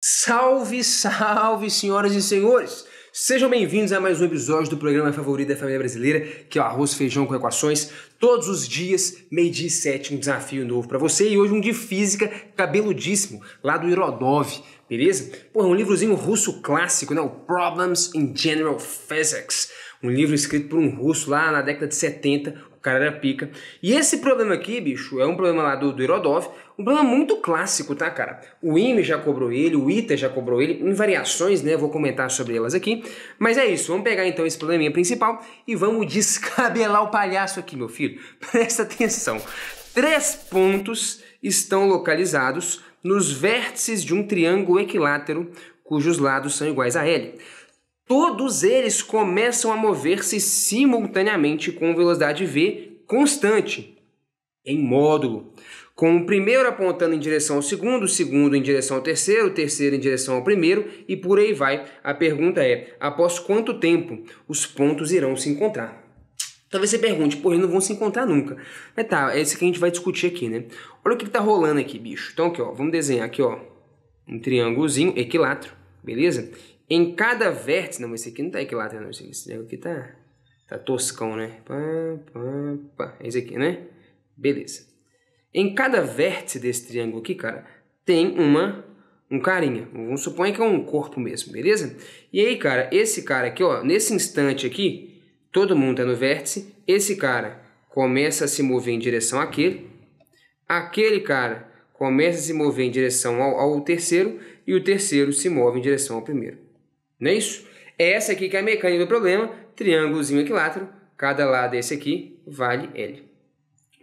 Salve, salve, senhoras e senhores! Sejam bem-vindos a mais um episódio do programa favorito da família brasileira, que é o Arroz, Feijão com Equações. Todos os dias, 12h07, um desafio novo pra você. E hoje um de física cabeludíssimo, lá do Irodov, beleza? Pô, é um livrozinho russo clássico, né? O Problems in General Physics. Um livro escrito por um russo lá na década de 70, o cara era pica. E esse problema aqui, bicho, é um problema lá do Irodov, um problema muito clássico, tá, cara? O IME já cobrou ele, o ITA já cobrou ele, em variações, né? Vou comentar sobre elas aqui. Mas é isso, vamos pegar então esse probleminha principal e vamos descabelar o palhaço aqui, meu filho. Presta atenção. 3 pontos estão localizados nos vértices de um triângulo equilátero cujos lados são iguais a L. Todos eles começam a mover-se simultaneamente com velocidade v constante, em módulo, com o primeiro apontando em direção ao segundo, o segundo em direção ao terceiro, o terceiro em direção ao primeiro, e por aí vai. A pergunta é, após quanto tempo os pontos irão se encontrar? Talvez você pergunte, pô, eles não vão se encontrar nunca. Mas tá, é isso que a gente vai discutir aqui, né? Olha o que tá rolando aqui, bicho. Então aqui, ó, vamos desenhar aqui, ó, um triângulozinho equilátero, beleza? Em cada vértice... Não, esse aqui não tá equilátero, não. Esse aqui tá toscão, né? É esse aqui, né? Beleza. Em cada vértice desse triângulo aqui, cara, tem um carinha. Vamos supor que é um corpo mesmo, beleza? E aí, cara, esse cara aqui, ó, nesse instante aqui, todo mundo tá no vértice. Esse cara começa a se mover em direção àquele. Aquele cara começa a se mover em direção ao terceiro. E o terceiro se move em direção ao primeiro. Não é isso? É essa aqui que é a mecânica do problema, triângulozinho equilátero, cada lado desse aqui vale L.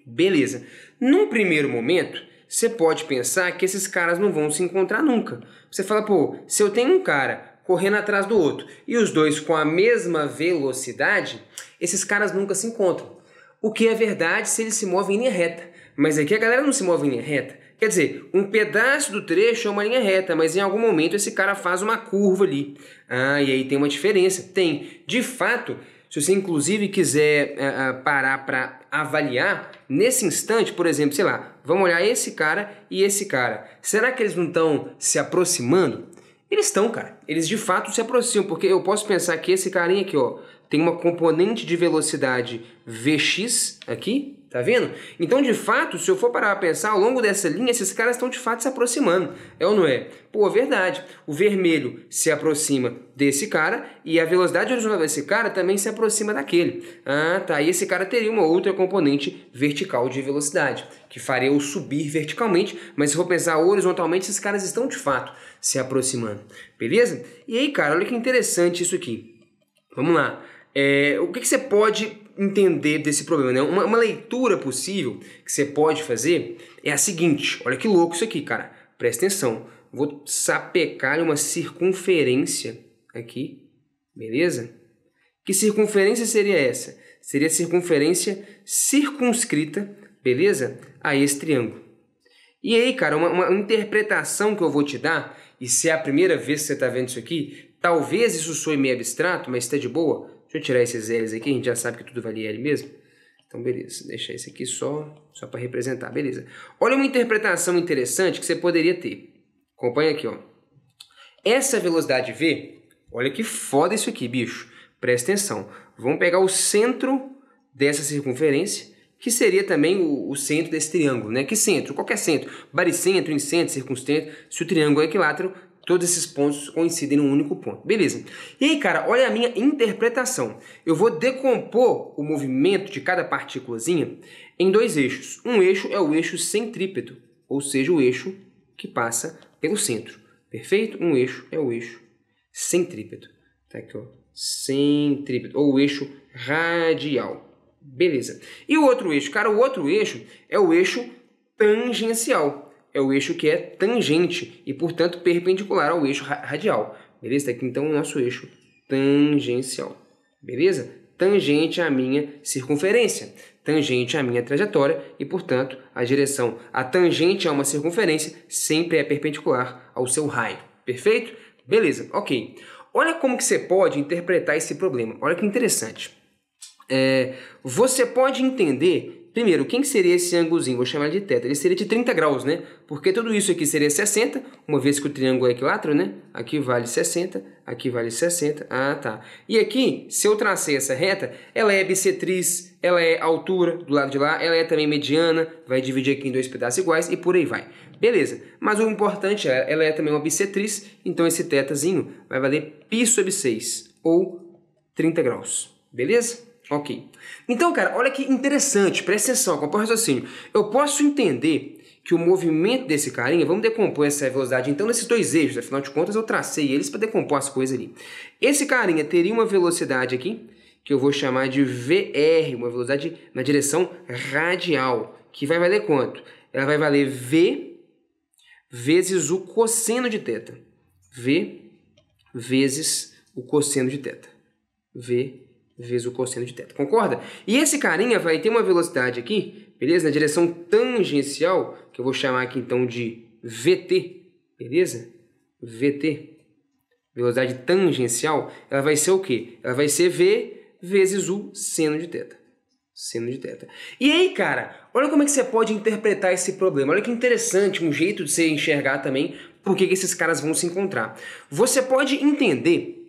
Beleza. Num primeiro momento, você pode pensar que esses caras não vão se encontrar nunca. Você fala, pô, se eu tenho um cara correndo atrás do outro e os dois com a mesma velocidade, esses caras nunca se encontram. O que é verdade se eles se movem em linha reta. Mas aqui a galera não se move em linha reta. Quer dizer, um pedaço do trecho é uma linha reta, mas em algum momento esse cara faz uma curva ali. Ah, e aí tem uma diferença. Tem. De fato, se você inclusive quiser parar para avaliar, nesse instante, por exemplo, sei lá, vamos olhar esse cara e esse cara. Será que eles não estão se aproximando? Eles estão, cara. Eles de fato se aproximam, porque eu posso pensar que esse carinha aqui, ó, tem uma componente de velocidade Vx aqui, tá vendo? Então, de fato, se eu for parar para pensar, ao longo dessa linha, esses caras estão de fato se aproximando. É ou não é? Pô, verdade. O vermelho se aproxima desse cara e a velocidade horizontal desse cara também se aproxima daquele. Ah, tá. E esse cara teria uma outra componente vertical de velocidade, que faria o subir verticalmente, mas se for pensar horizontalmente, esses caras estão de fato se aproximando. Beleza? E aí, cara, olha que interessante isso aqui. Vamos lá. O que você pode entender desse problema, né? Uma leitura possível que você pode fazer é a seguinte. Olha que louco isso aqui, cara. Presta atenção. Vou sapecar uma circunferência aqui. Beleza? Que circunferência seria essa? Seria a circunferência circunscrita, beleza? A esse triângulo. E aí, cara, uma interpretação que eu vou te dar, e se é a primeira vez que você está vendo isso aqui, talvez isso soe meio abstrato, mas está de boa. Deixa eu tirar esses L's aqui, a gente já sabe que tudo vale L mesmo. Então, beleza, deixa esse aqui só para representar, beleza. Olha uma interpretação interessante que você poderia ter. Acompanha aqui, ó. Essa velocidade V, olha que foda isso aqui, bicho. Presta atenção. Vamos pegar o centro dessa circunferência, que seria também o centro desse triângulo, né? Que centro? Qualquer centro. Baricentro, incentro, circunstante. Se o triângulo é equilátero, todos esses pontos coincidem num único ponto. Beleza. E aí, cara, olha a minha interpretação. Eu vou decompor o movimento de cada partículazinha em 2 eixos. Um eixo é o eixo centrípeto, ou seja, o eixo que passa pelo centro. Perfeito? Um eixo é o eixo centrípeto. Tá aqui, ó. Centrípeto, ou o eixo radial. Beleza. E o outro eixo? Cara, o outro eixo é o eixo tangencial. É o eixo que é tangente e, portanto, perpendicular ao eixo radial. Beleza? Aqui, então, o nosso eixo tangencial. Beleza? Tangente à minha circunferência. Tangente à minha trajetória e, portanto, a tangente a uma circunferência sempre é perpendicular ao seu raio. Perfeito? Beleza, ok. Olha como que você pode interpretar esse problema. Olha que interessante. Você pode entender primeiro, quem seria esse ângulozinho? Vou chamar de θ. Ele seria de 30 graus, né? Porque tudo isso aqui seria 60, uma vez que o triângulo é equilátero, né? Aqui vale 60, aqui vale 60. Ah, tá. E aqui, se eu tracei essa reta, ela é bissetriz, ela é altura do lado de lá, ela é também mediana, vai dividir aqui em dois pedaços iguais e por aí vai. Beleza. Mas o importante é, ela é também uma bissetriz, então esse θzinho vai valer π sobre 6, ou 30 graus. Beleza? Ok. Então, cara, olha que interessante, presta atenção, acompanha o raciocínio. Eu posso entender que o movimento desse carinha, vamos decompor essa velocidade então nesses dois eixos, afinal de contas eu tracei eles para decompor as coisas ali. Esse carinha teria uma velocidade aqui, que eu vou chamar de VR, uma velocidade na direção radial, que vai valer quanto? Ela vai valer V vezes o cosseno de θ. V vezes o cosseno de θ. V vezes o cosseno de θ. Concorda? E esse carinha vai ter uma velocidade aqui, beleza? Na direção tangencial, que eu vou chamar aqui então de VT, beleza? VT, velocidade tangencial, ela vai ser o quê? Ela vai ser V vezes o seno de θ. Seno de θ. E aí, cara, olha como é que você pode interpretar esse problema. Olha que interessante, um jeito de você enxergar também por que esses caras vão se encontrar. Você pode entender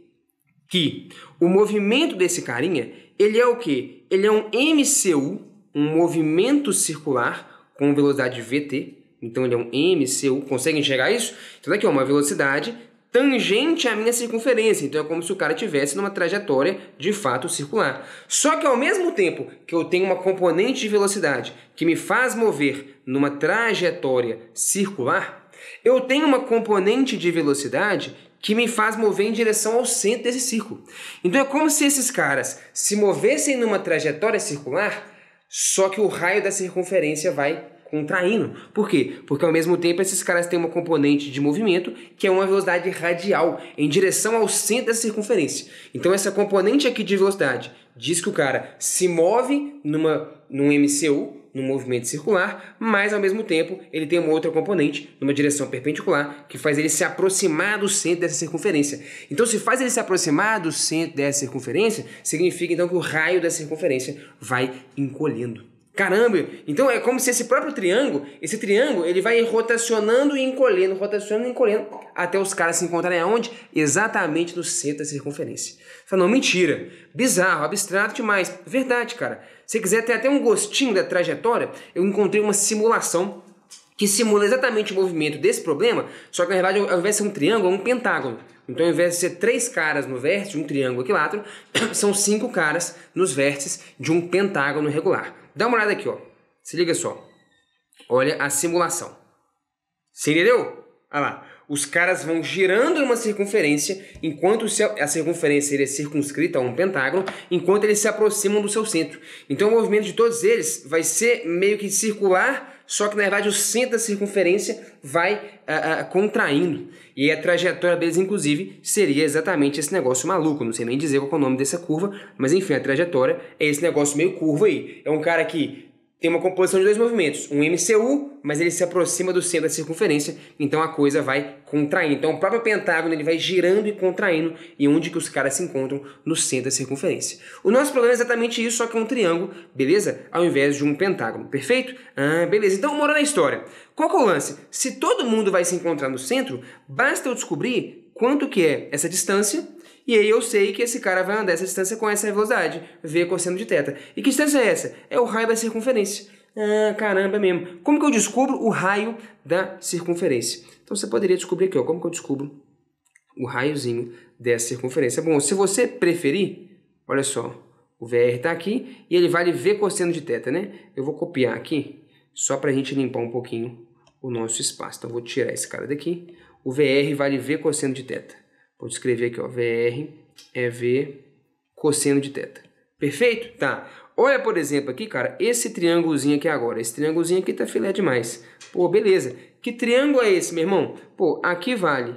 que o movimento desse carinha, ele é o quê? Ele é um MCU, um movimento circular com velocidade VT. Então ele é um MCU, consegue enxergar isso? Então daqui é uma velocidade tangente à minha circunferência. Então é como se o cara estivesse numa trajetória de fato circular. Só que ao mesmo tempo que eu tenho uma componente de velocidade que me faz mover numa trajetória circular, eu tenho uma componente de velocidade que me faz mover em direção ao centro desse círculo. Então é como se esses caras se movessem numa trajetória circular, só que o raio da circunferência vai contraindo. Por quê? Porque ao mesmo tempo esses caras têm uma componente de movimento que é uma velocidade radial em direção ao centro da circunferência. Então essa componente aqui de velocidade diz que o cara se move num MCU, num movimento circular, mas ao mesmo tempo ele tem uma outra componente numa direção perpendicular que faz ele se aproximar do centro dessa circunferência. Então se faz ele se aproximar do centro dessa circunferência, significa então que o raio da circunferência vai encolhendo. Caramba, então é como se esse próprio triângulo, ele vai rotacionando e encolhendo, até os caras se encontrarem aonde? Exatamente no centro da circunferência. Fala, não, mentira, bizarro, abstrato demais. Verdade, cara. Se quiser ter até um gostinho da trajetória, eu encontrei uma simulação que simula exatamente o movimento desse problema, só que na verdade ao invés de ser um triângulo, é um pentágono. Então ao invés de ser 3 caras no vértice de um triângulo equilátero, são 5 caras nos vértices de um pentágono regular. Dá uma olhada aqui, ó. Se liga só. Olha a simulação. Você entendeu? Olha lá. Os caras vão girando numa circunferência, enquanto a circunferência é circunscrita a um pentágono, enquanto eles se aproximam do seu centro. Então o movimento de todos eles vai ser meio que circular, só que na verdade o centro da circunferência vai contraindo. E a trajetória deles, inclusive, seria exatamente esse negócio maluco. Não sei nem dizer qual é o nome dessa curva, mas enfim, a trajetória é esse negócio meio curvo aí. É um cara que tem uma composição de 2 movimentos, um MCU, mas ele se aproxima do centro da circunferência, então a coisa vai contraindo. Então o próprio pentágono ele vai girando e contraindo, e onde que os caras se encontram? No centro da circunferência. O nosso problema é exatamente isso, só que é um triângulo, beleza? Ao invés de um pentágono, perfeito? Ah, beleza. Então, moral da história. Qual que é o lance? Se todo mundo vai se encontrar no centro, basta eu descobrir quanto que é essa distância, e aí eu sei que esse cara vai andar essa distância com essa velocidade, V cosseno de θ. E que distância é essa? É o raio da circunferência. Ah, caramba, é mesmo. Como que eu descubro o raio da circunferência? Então você poderia descobrir aqui, ó, como que eu descubro o raiozinho dessa circunferência. Bom, se você preferir, olha só, o VR está aqui e ele vale V cosseno de θ, né? Eu vou copiar aqui, só para a gente limpar um pouquinho o nosso espaço. Então vou tirar esse cara daqui. O VR vale V cosseno de θ. Vou escrever aqui, ó, VR é V cosseno de θ. Perfeito? Tá. Olha, por exemplo, aqui, cara, esse triângulozinho aqui agora. Esse triângulozinho aqui tá filé demais. Pô, beleza. Que triângulo é esse, meu irmão? Pô, aqui vale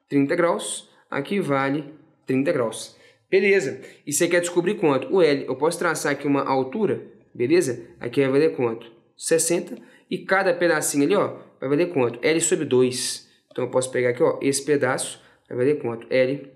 30 graus, aqui vale 30 graus. Beleza. E você quer descobrir quanto? O L. Eu posso traçar aqui uma altura, beleza? Aqui vai valer quanto? 60. E cada pedacinho ali, ó, vai valer quanto? L sobre 2. Então eu posso pegar aqui, ó, esse pedaço vai valer quanto? L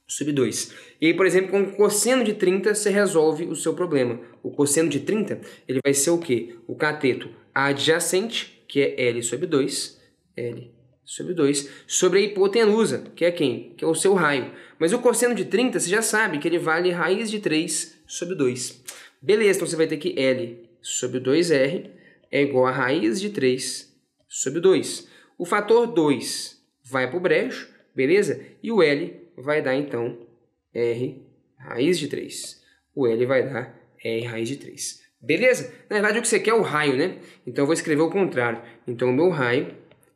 sobre 2. E aí, por exemplo, com o cosseno de 30, você resolve o seu problema. O cosseno de 30, ele vai ser o quê? O cateto adjacente, que é L sobre 2, L sobre 2, sobre a hipotenusa, que é quem? Que é o seu raio. Mas o cosseno de 30, você já sabe que ele vale raiz de 3 sobre 2. Beleza, então você vai ter que L sobre 2R é igual a raiz de 3 sobre 2. O fator 2 vai para o brejo, beleza? E o L vai dar, então, R raiz de 3. O L vai dar R raiz de 3. Beleza? Na verdade, o que você quer é o raio, né? Então, eu vou escrever o contrário. Então, o meu raio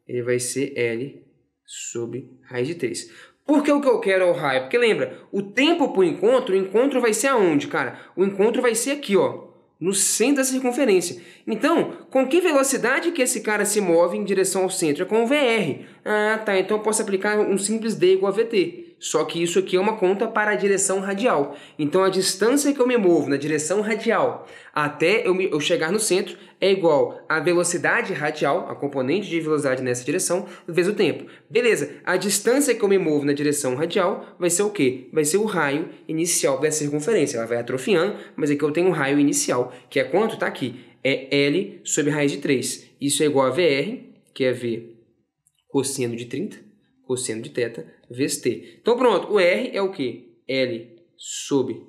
ele vai ser L sobre raiz de 3. Por que o que eu quero é o raio? Porque lembra, o tempo para o encontro vai ser aonde, cara? O encontro vai ser aqui, ó, no centro da circunferência. Então, com que velocidade que esse cara se move em direção ao centro? É com o VR. Ah, tá, então eu posso aplicar um simples D igual a VT. Só que isso aqui é uma conta para a direção radial. Então, a distância que eu me movo na direção radial até eu chegar no centro é igual à velocidade radial, a componente de velocidade nessa direção, vezes o tempo. Beleza, a distância que eu me movo na direção radial vai ser o quê? Vai ser o raio inicial dessa circunferência. Ela vai atrofiando, mas aqui eu tenho um raio inicial, que é quanto? Tá aqui. É L sobre raiz de 3. Isso é igual a VR, que é V cosseno de 30, cosseno de θ, vezes t. Então pronto, o R é o quê? L sobre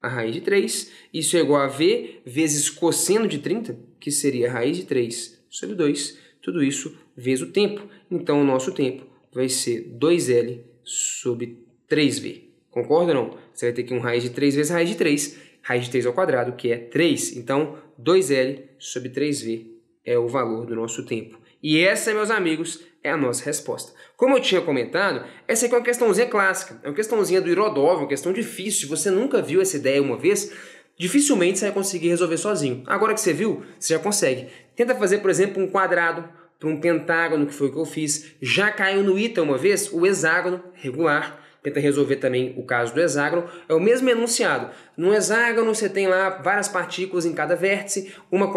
a raiz de 3. Isso é igual a V vezes cosseno de 30, que seria a raiz de 3 sobre 2. Tudo isso vezes o tempo. Então o nosso tempo vai ser 2L sobre 3V. Concorda ou não? Você vai ter aqui um raiz de 3 vezes raiz de 3. Raiz de 3 ao quadrado, que é 3. Então 2L sobre 3V é o valor do nosso tempo. E essa, meus amigos, é a nossa resposta. Como eu tinha comentado, essa aqui é uma questãozinha clássica. É uma questãozinha do Irodov, uma questão difícil. Se você nunca viu essa ideia uma vez, dificilmente você vai conseguir resolver sozinho. Agora que você viu, você já consegue. Tenta fazer, por exemplo, um quadrado para um pentágono, que foi o que eu fiz. Já caiu no ITA uma vez, o hexágono regular. Tenta resolver também o caso do hexágono. É o mesmo enunciado. No hexágono você tem lá várias partículas em cada vértice.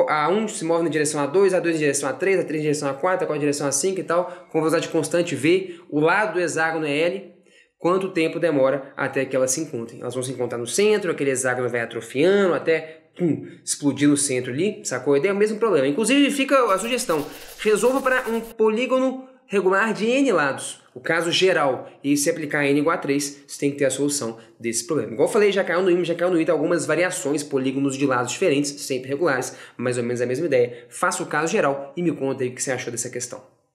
A 1 se move na direção a 2, a 2 em direção a 3, a 3 em direção a 4, a 4 em direção a 5 e tal. Com velocidade constante V. O lado do hexágono é L. Quanto tempo demora até que elas se encontrem? Elas vão se encontrar no centro, aquele hexágono vai atrofiando até explodir no centro ali. Sacou a ideia? É o mesmo problema. Inclusive fica a sugestão. Resolva para um polígono regular de N lados. O caso geral, e se aplicar N igual a 3, você tem que ter a solução desse problema. Igual eu falei, já caiu no IME, já caiu no ITA algumas variações, polígonos de lados diferentes, sempre regulares, mais ou menos a mesma ideia. Faça o caso geral e me conta aí o que você achou dessa questão.